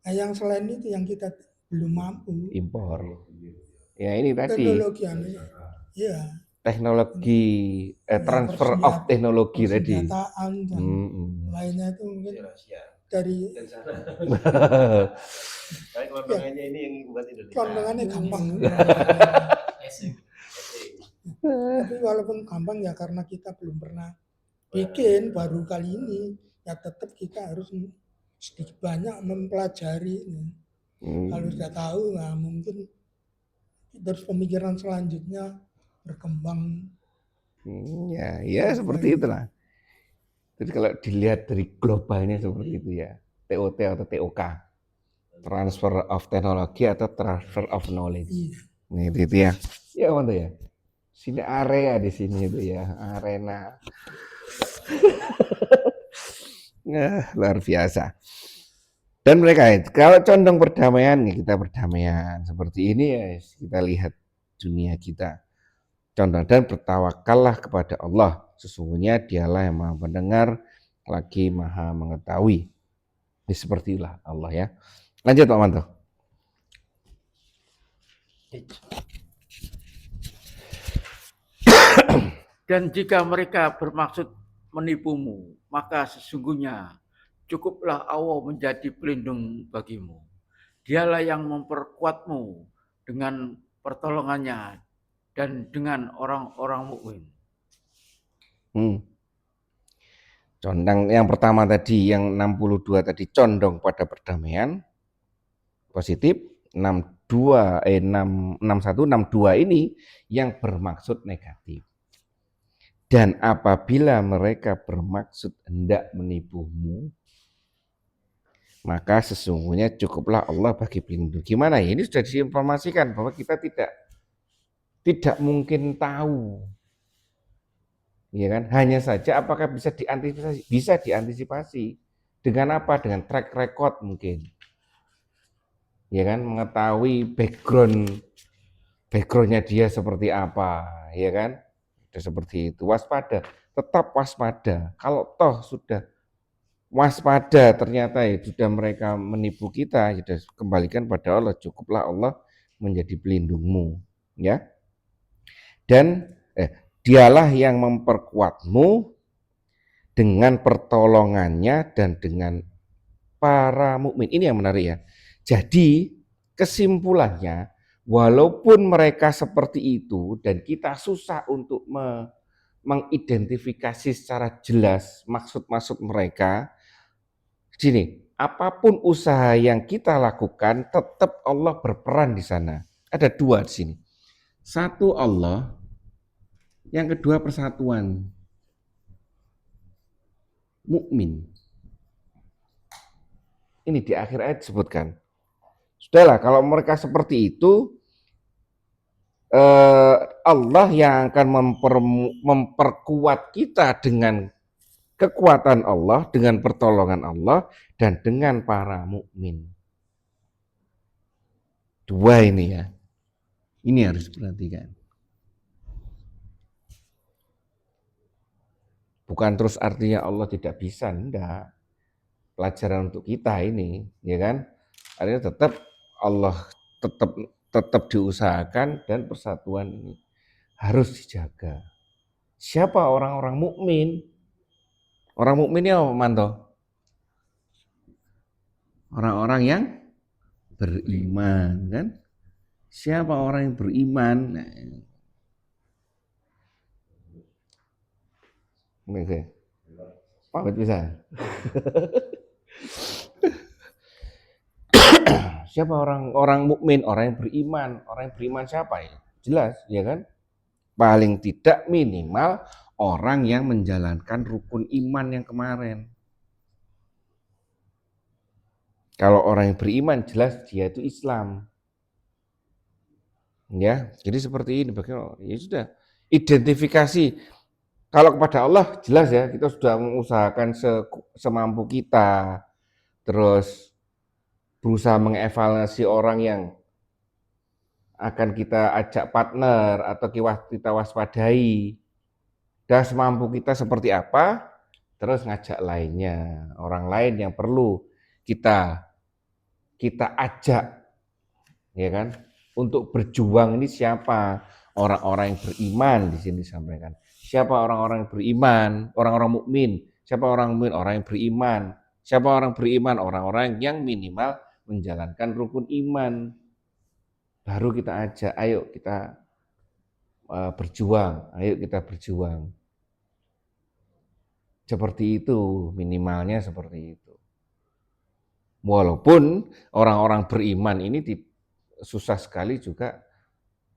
Nah yang selain itu yang kita belum mampu. Impor. Ya ini tadi. Teknologi ya. Teknologi transfer of teknologi tadi. Persenjataan dan lainnya itu mungkin dari. Tapi kelontongannya ini yang buat Indonesia. Kelontongannya gampang. Tapi walaupun gampang ya karena kita belum pernah bikin baru kali ini, ya tetap kita harus sedikit banyak mempelajari ini. Kalau sudah tahu, nah mungkin terus pemikiran selanjutnya berkembang. Ya seperti itulah. Jadi kalau dilihat dari globalnya seperti itu ya, TOT atau TOK, transfer of technology atau transfer of knowledge. Nah itu ya. Ya Manto ya. Sini area di sini itu ya, arena. Nah, luar biasa. Dan mereka kalau condong perdamaian, ya kita perdamaian seperti ini ya, kita lihat dunia kita. Condong dan bertawakallah kepada Allah. Sesungguhnya Dialah yang Maha Mendengar lagi Maha Mengetahui. Ini seperti itulah Allah ya. Lanjut Pak Manto. Dan jika mereka bermaksud menipumu, maka sesungguhnya cukuplah Allah menjadi pelindung bagimu. Dialah yang memperkuatmu dengan pertolongannya dan dengan orang-orang mukmin. Condang yang pertama tadi, yang 62 tadi condong pada perdamaian positif, 61, 62 ini yang bermaksud negatif. Dan apabila mereka bermaksud hendak menipumu, maka sesungguhnya cukuplah Allah bagi pelindung. Gimana ya? Ini sudah diinformasikan bahwa kita tidak mungkin tahu. Ya kan? Hanya saja apakah bisa diantisipasi? Bisa diantisipasi. Dengan apa? Dengan track record mungkin. Ya kan? Mengetahui backgroundnya dia seperti apa, ya kan? Seperti itu. Waspada, tetap waspada. Kalau toh sudah waspada ternyata ya sudah mereka menipu kita, ya kembalikan pada Allah, cukuplah Allah menjadi pelindungmu, ya. Dan Dialah yang memperkuatmu dengan pertolongannya dan dengan para mukmin. Ini yang menarik ya. Jadi kesimpulannya, walaupun mereka seperti itu dan kita susah untuk mengidentifikasi secara jelas maksud-maksud mereka, gini, apapun usaha yang kita lakukan, tetap Allah berperan di sana. Ada dua di sini. Satu Allah, yang kedua persatuan mukmin. Ini di akhir ayat disebutkan. Sudahlah, kalau mereka seperti itu, Allah yang akan memperkuat kita dengan kekuatan Allah, dengan pertolongan Allah, dan dengan para mukmin. Dua ini ya. Ini harus diperhatikan. Bukan terus artinya Allah tidak bisa, enggak. Pelajaran untuk kita ini, ya kan? Artinya tetap Allah tetap diusahakan dan persatuan ini harus dijaga. Siapa orang-orang mukmin? Orang mukminnya apa, Manto? Orang-orang yang beriman, kan? Siapa orang yang beriman? Nah, oke. Pamit bisa. Siapa orang mukmin, orang yang beriman? Orang yang beriman siapa ya? Jelas, ya kan? Paling tidak minimal orang yang menjalankan rukun iman yang kemarin. Kalau orang yang beriman jelas dia itu Islam. Ya, jadi seperti ini. Bagaimana? Ya sudah, identifikasi. Kalau kepada Allah jelas ya, kita sudah mengusahakan semampu kita. Terus berusaha mengevaluasi orang yang akan kita ajak partner atau kita waspadai. Dan semampu kita seperti apa, terus ngajak lainnya, orang lain yang perlu kita ajak, ya kan? Untuk berjuang ini siapa? Orang-orang yang beriman di sini disampaikan. Siapa orang-orang yang beriman? Orang-orang mukmin. Siapa orang mukmin? Orang yang beriman. Siapa orang beriman? Orang-orang yang minimal menjalankan rukun iman. Baru kita ajak, ayo kita berjuang, ayo kita berjuang. Seperti itu, minimalnya seperti itu. Walaupun orang-orang beriman ini susah sekali juga,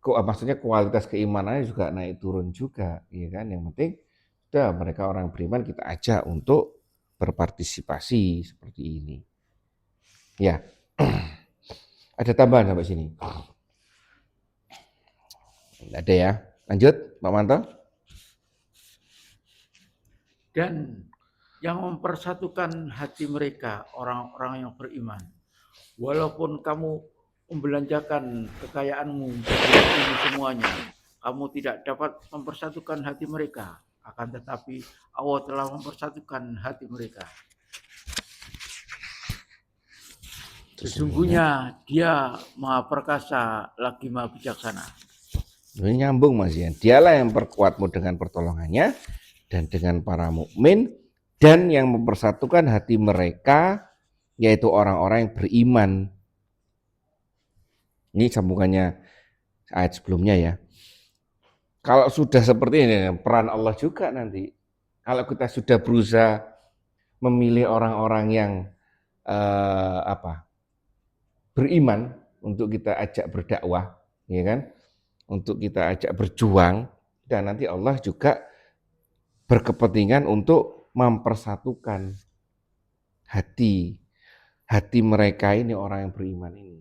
maksudnya kualitas keimanannya juga naik turun juga, ya kan? Yang penting sudah mereka orang beriman kita ajak untuk berpartisipasi seperti ini. Ya, ada tambahan sampai sini? Tidak ada ya. Lanjut, Pak Manto. Dan yang mempersatukan hati mereka, orang-orang yang beriman. Walaupun kamu membelanjakan kekayaanmu ini semuanya, kamu tidak dapat mempersatukan hati mereka. Akan tetapi Allah telah mempersatukan hati mereka. Sesungguhnya Dia Maha Perkasa lagi Maha Bijaksana. Ini nyambung Mas ya. Dialah yang memperkuatmu dengan pertolongannya dan dengan para mukmin dan yang mempersatukan hati mereka, yaitu orang-orang yang beriman. Ini sambungannya ayat sebelumnya ya. Kalau sudah seperti ini, peran Allah juga nanti. Kalau kita sudah berusaha memilih orang-orang yang beriman untuk kita ajak berdakwah, ya kan? Untuk kita ajak berjuang, dan nanti Allah juga berkepentingan untuk mempersatukan hati mereka ini, orang yang beriman ini.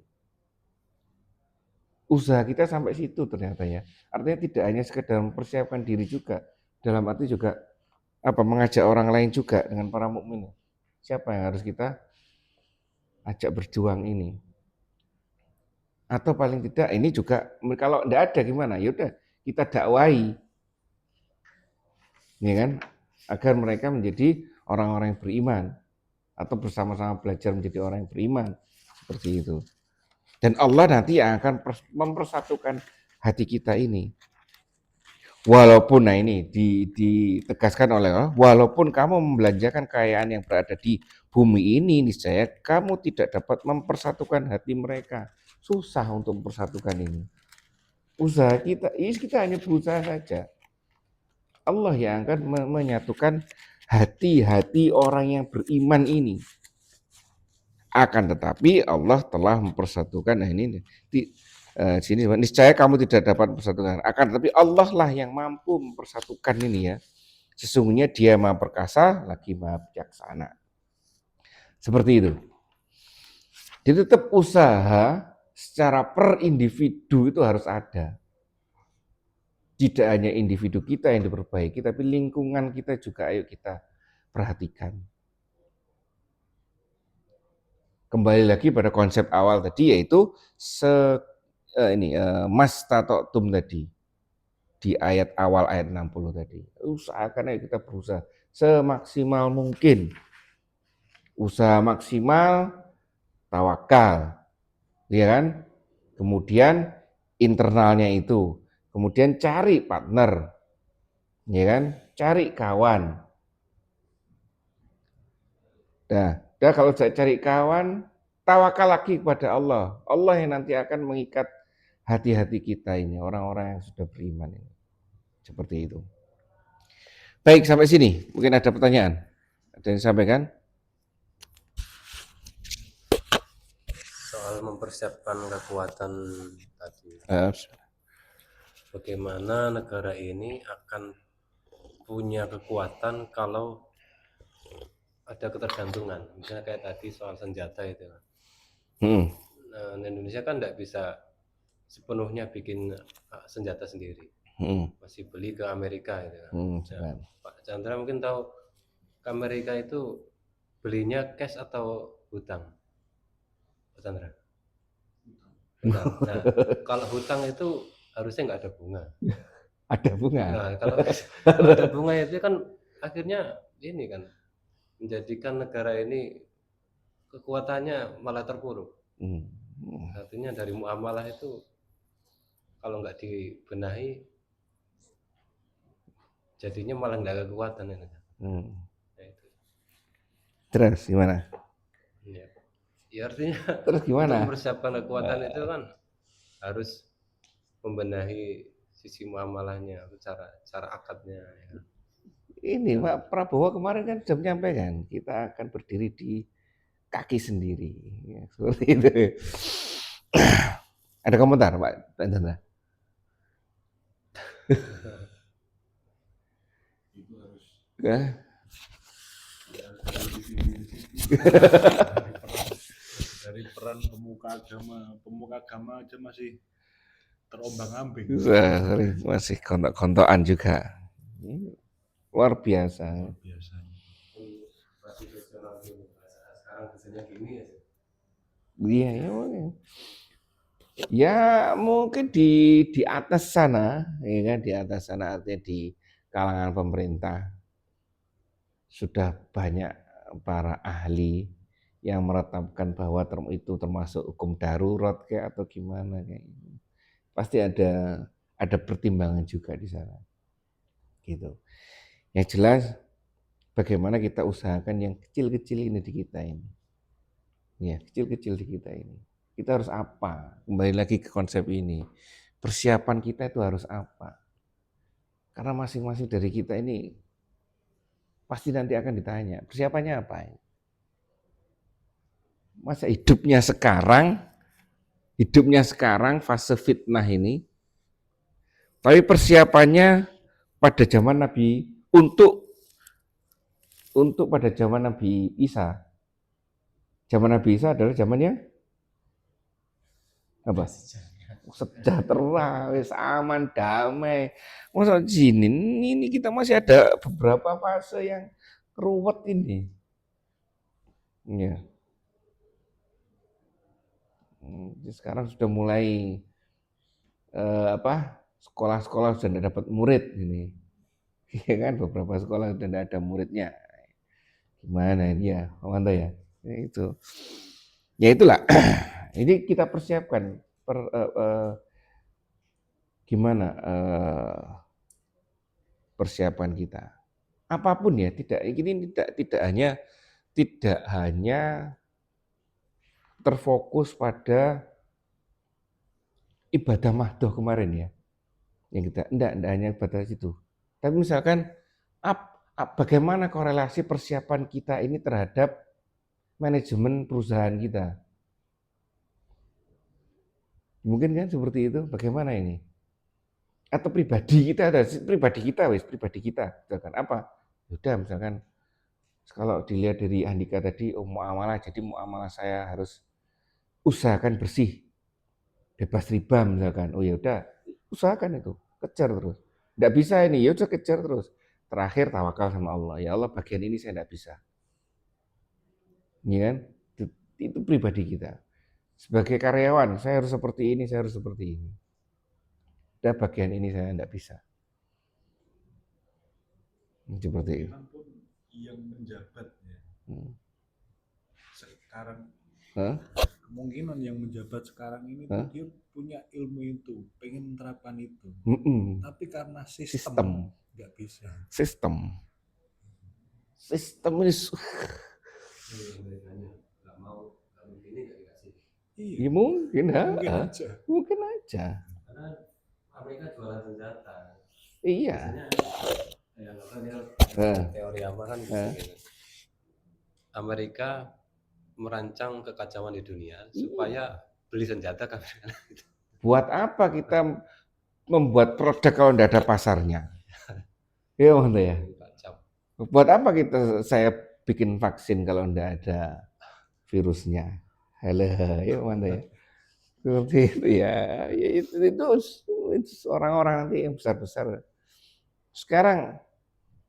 Usaha kita sampai situ ternyata ya. Artinya tidak hanya sekedar mempersiapkan diri juga, dalam arti juga mengajak orang lain juga dengan para mukmin. Siapa yang harus kita ajak berjuang ini? Atau paling tidak ini juga kalau tidak ada gimana? Ya udah kita dakwahi, ya kan? Agar mereka menjadi orang-orang yang beriman atau bersama-sama belajar menjadi orang yang beriman seperti itu. Dan Allah nanti yang akan mempersatukan hati kita ini. Walaupun, nah ini ditegaskan oleh Allah, walaupun kamu membelanjakan kekayaan yang berada di bumi ini, niscaya kamu tidak dapat mempersatukan hati mereka. Susah untuk mempersatukan ini. Usaha kita hanya berusaha saja. Allah yang akan menyatukan hati-hati orang yang beriman ini. Akan tetapi Allah telah mempersatukan, nah ini sini niscaya kamu tidak dapat mempersatukan. Akan tetapi Allah lah yang mampu mempersatukan ini ya. Sesungguhnya Dia Maha Perkasa lagi Maha Bijaksana. Seperti itu. Jadi tetap usaha secara per individu itu harus ada. Tidak hanya individu kita yang diperbaiki, tapi lingkungan kita juga ayo kita perhatikan. Kembali lagi pada konsep awal tadi, yaitu mastata'tum tadi di ayat awal ayat 60 tadi. Usahakan ayo kita berusaha semaksimal mungkin. Usaha maksimal, tawakal, ya kan? Kemudian internalnya itu, kemudian cari partner, ya kan? Cari kawan. Nah, kalau saya cari kawan, tawakal lagi kepada Allah. Allah yang nanti akan mengikat hati-hati kita ini, orang-orang yang sudah beriman ini. Seperti itu. Baik, sampai sini. Mungkin ada pertanyaan? Ada yang disampaikan? Soal mempersiapkan kekuatan tadi. Bagaimana negara ini akan punya kekuatan kalau ada ketergantungan, misalnya kayak tadi soal senjata itu. Nah, Indonesia kan tidak bisa sepenuhnya bikin senjata sendiri, masih beli ke Amerika itu. Nah, Pak Chandra mungkin tahu ke Amerika itu belinya cash atau hutang, Pak Chandra? Hutang. Nah, kalau hutang itu harusnya nggak ada bunga. Ada bunga. Nah, kalau ada bunga itu kan akhirnya ini kan menjadikan negara ini kekuatannya malah terpuruk. Artinya dari muamalah itu kalau nggak dibenahi jadinya malah nggak ada kekuatan ini. Nah, itu. Terus gimana? Ya artinya terus gimana? Untuk mempersiapkan kekuatan itu kan harus membenahi sisi muamalahnya, cara akadnya. Ya. Ini Pak Prabowo kemarin kan sudah menyampaikan kita akan berdiri di kaki sendiri, ya, seperti itu. Ada komentar Pak Chandra? Itu harus dari peran pemuka agama aja masih terombang-ambing. Masih kontok-kontokan juga. Luar biasa. Sekarang biasanya gini ya. Iya, ya mungkin di atas sana, ya kan, di atas sana artinya di kalangan pemerintah sudah banyak para ahli yang menetapkan bahwa itu termasuk hukum darurat kayak atau gimana kayak gitu. Pasti ada pertimbangan juga di sana. Gitu. Yang jelas bagaimana kita usahakan yang kecil-kecil ini di kita ini. Ya, kecil-kecil di kita ini. Kita harus apa? Kembali lagi ke konsep ini. Persiapan kita itu harus apa? Karena masing-masing dari kita ini pasti nanti akan ditanya, persiapannya apa? Masa hidupnya sekarang fase fitnah ini, tapi persiapannya pada zaman Nabi untuk pada zaman Nabi Isa. Zaman Nabi Isa adalah zamannya apa? Sejahtera, wis aman, damai. Masa ini kita masih ada beberapa fase yang ruwet ini. Ya. Sekarang sudah mulai sekolah-sekolah sudah tidak dapat murid ini. Ya kan, beberapa sekolah sudah tidak ada muridnya. Gimana ini ya, Manto ya? Itu. Ya itulah. Ini kita persiapkan gimana persiapan kita. Apapun ya, ini tidak hanya terfokus pada ibadah mahdoh kemarin ya. Yang kita enggak hanya ibadah itu. Tapi misalkan bagaimana korelasi persiapan kita ini terhadap manajemen perusahaan kita. Mungkin kan seperti itu, bagaimana ini? Atau pribadi kita, misalkan apa? Sudah misalkan, kalau dilihat dari Andika tadi, muamalah, jadi muamalah saya harus usahakan bersih, bebas riba misalkan. Oh ya udah, usahakan itu, kejar terus. Nggak bisa ini, ya udah kejar terus. Terakhir tawakal sama Allah. Ya Allah, bagian ini saya nggak bisa. Ya kan? Itu pribadi kita. Sebagai karyawan, saya harus seperti ini, saya harus seperti ini. Dan bagian ini saya nggak bisa. Seperti itu. Pun yang menjabat ya. Sekarang kemungkinan yang menjabat sekarang ini tuh dia punya ilmu itu, pengen menerapkan itu. Tapi karena sistem nggak bisa. Sistem ini nggak mau begini nggak dikasih. Iya, mungkin aja. Mungkin aja. Karena Amerika jualan senjata. Iya. Teori apa kan gitu. Amerika merancang kekacauan di dunia supaya beli senjata kan. Buat apa kita membuat produk kalau tidak ada pasarnya? Iya, Mas ya. Buat apa saya bikin vaksin kalau tidak ada virusnya? Halo, ya Mas ya. Seperti itu ya. Itu orang-orang nanti yang besar-besar. Sekarang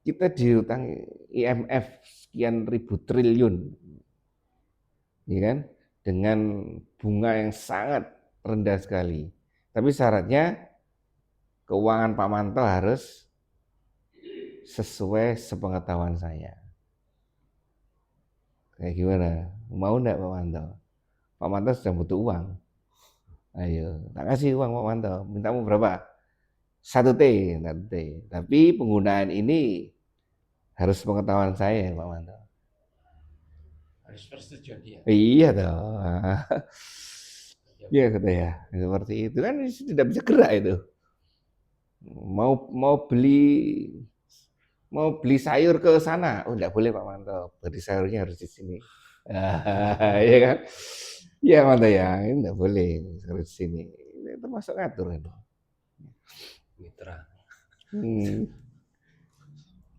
kita diutangi IMF sekian ribu triliun, ya kan? Dengan bunga yang sangat rendah sekali. Tapi syaratnya keuangan Pak Manto harus sesuai sepengetahuan saya. Kayak gimana? Mau enggak Pak Manto? Pak Manto sedang butuh uang. Ayo, tak kasih uang Pak Manto. Mintamu berapa? 1 T. Tapi penggunaan ini harus pengetahuan saya Pak Manto. Harus persetujuan dia. Iya dong. Iya kata ya, seperti itu kan tidak bisa gerak itu. Mau beli sayur ke sana, oh enggak boleh Pak Manto, beli sayurnya harus di sini. Iya kan? Iya Manto ya, ini enggak boleh harus di sini. Ini termasuk ngatur itu. Mitra.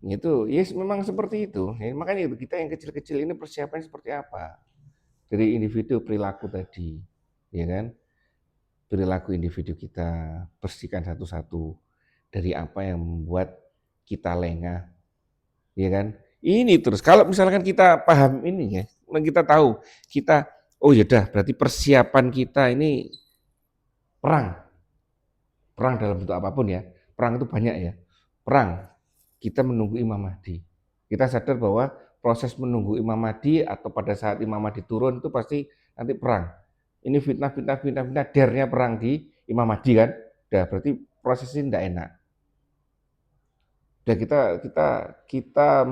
Itu, yes memang seperti itu. Ya, makanya itu kita yang kecil-kecil ini persiapan seperti apa? Dari individu perilaku tadi, ya kan? Perilaku individu kita bersihkan satu-satu dari apa yang membuat kita lengah, ya kan? Ini terus kalau misalkan kita paham ini ya, kita tahu kita oh yaudah berarti persiapan kita ini perang dalam bentuk apapun ya. Perang itu banyak ya. Perang kita menunggu Imam Mahdi. Kita sadar bahwa proses menunggu Imam Mahdi atau pada saat Imam Mahdi turun itu pasti nanti perang. Ini fitnah, dernya perang di Imam Mahdi kan. Udah berarti proses ini tidak enak. Udah kita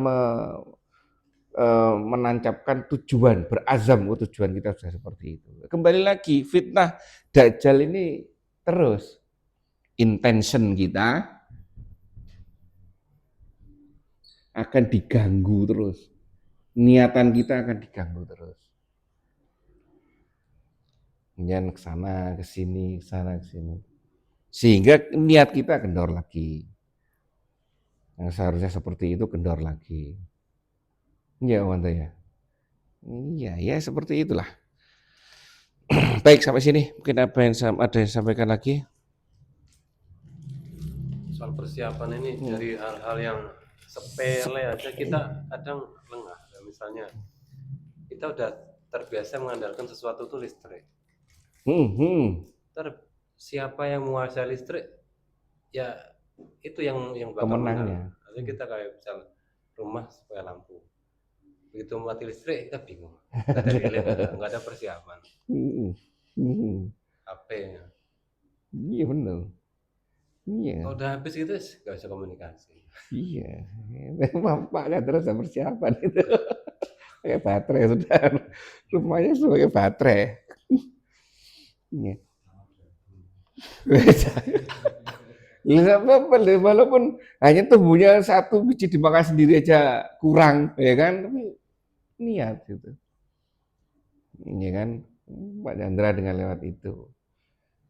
menancapkan tujuan, berazam tujuan kita sudah seperti itu. Kembali lagi fitnah Dajjal ini terus intention kita akan diganggu terus. Niatan kita akan diganggu terus. Kemudian ke sana, ke sini, ke sana, ke sini. Sehingga niat kita kendor lagi. Yang seharusnya seperti itu kendor lagi. Iya, Wanda ya. Iya, ya seperti itulah. Baik, sampai sini. Mungkin ada yang sampaikan lagi? Soal persiapan ini dari hal-hal yang sepele aja kita kadang lengah. Misalnya kita udah terbiasa mengandalkan sesuatu itu listrik. Siapa yang menguasai listrik ya itu yang bakal menang. Jadi kita kayak misal rumah supaya lampu, begitu mati listrik kita bingung, nggak ada persiapan. HP-nya. Iya benar. Iya. Kalau udah habis gitu nggak bisa komunikasi. Iya, memang Pak nggak terus persiapan itu. Pakai baterai sudah, rumahnya sebagai baterai. Iya. Walaupun hanya tumbuhnya 1 biji dimakan sendiri aja kurang, ya kan? Tapi niat gitu. Iya kan? Pak Chandra dengan lewat itu.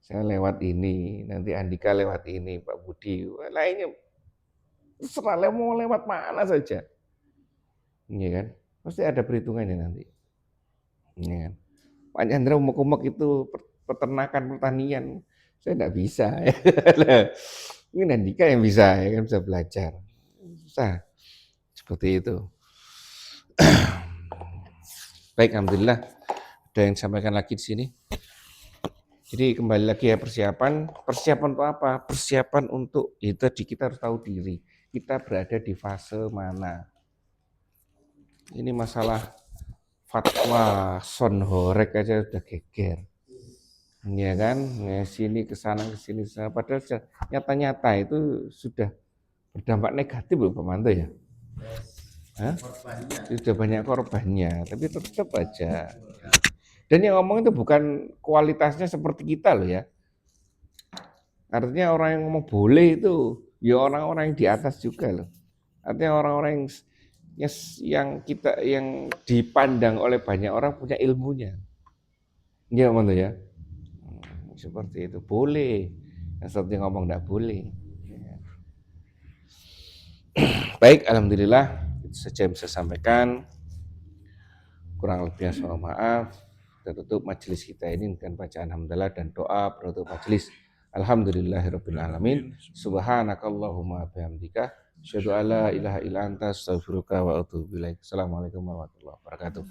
Saya lewat ini, nanti Andika lewat ini, Pak Budi, lainnya terserah mau lewat mana saja. Iya kan? Pasti ada perhitungannya nanti. Iya kan? Pak Chandra umek-umek itu peternakan, pertanian, saya enggak bisa. Mungkin Andika yang bisa, ya kan bisa belajar. Susah. Seperti itu. Baik, alhamdulillah. Ada yang disampaikan lagi di sini. Jadi kembali lagi ya, persiapan untuk apa? Persiapan untuk itu tadi, kita harus tahu diri. Kita berada di fase mana. Ini masalah fatwa son horek aja udah geger. Ya kan, sini ke sana ke sini sana. Padahal nyata-nyata itu sudah berdampak negatif loh Pak Manto ya. Sudah banyak korbannya, tapi tetap aja. Dan yang ngomong itu bukan kualitasnya seperti kita loh ya. Artinya orang yang ngomong boleh itu ya orang-orang yang di atas juga loh. Artinya orang-orang yang dipandang oleh banyak orang punya ilmunya. Iya Manto ya. Seperti itu boleh. Yang seperti ngomong enggak boleh. Baik, alhamdulillah itu saja yang bisa sampaikan. Kurang lebihnya mohon maaf. Kita tutup majelis kita ini dengan bacaan hamdalah dan doa penutup majelis. Alhamdulillahirabbil alamin. Subhanakallahumma bihamdika asyhadu alla ilaha illa anta astaghfiruka wa atubu ilaik. Assalamualaikum warahmatullahi wabarakatuh.